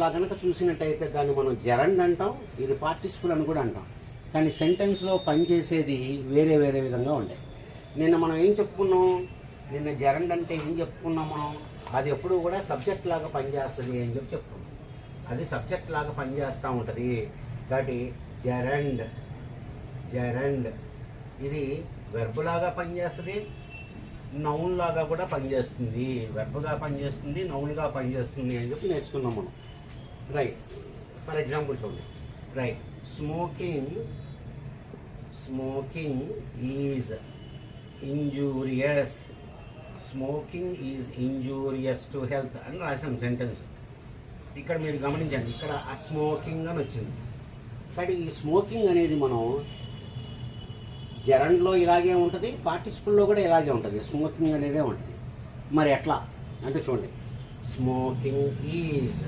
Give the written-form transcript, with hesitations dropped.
అట్లా కనుక చూసినట్టయితే దాన్ని మనం జెరండ్ అంటాం, ఇది పార్టిసిపుల్ అని కూడా అంటాం. కానీ సెంటెన్స్లో పనిచేసేది వేరే వేరే విధంగా ఉంటాయి. నిన్న మనం ఏం చెప్పుకున్నాం, నిన్న జెరండ్ అంటే ఏం చెప్పుకున్నాం మనం, అది ఎప్పుడు కూడా సబ్జెక్ట్ లాగా పనిచేస్తుంది అని చెప్పుకున్నాం. అది సబ్జెక్ట్ లాగా పనిచేస్తూ ఉంటుంది. కాబట్టి జెరండ్ జెరండ్ ఇది వెర్బ్ లాగా పనిచేస్తుంది, నౌన్ లాగా కూడా పనిచేస్తుంది. వెర్బ్గా పనిచేస్తుంది, నౌన్గా పనిచేస్తుంది అని చెప్పి నేర్చుకున్నాం మనం. రైట్, ఫర్ ఎగ్జాంపుల్ చూడండి. Right, smoking smoking is injurious, smoking is injurious to health అని రాసాం సెంటెన్స్. ఇక్కడ మీరు గమనించండి, ఇక్కడ ఆ స్మోకింగ్ అని వచ్చింది. కానీ ఈ స్మోకింగ్ అనేది మనం జెరండ్లో ఇలాగే ఉంటుంది, పార్టిసిపుల్లో కూడా ఇలాగే ఉంటుంది, స్మోకింగ్ అనేదే ఉంటుంది. మరి ఎట్లా అంటే చూడండి, స్మోకింగ్ ఈజ్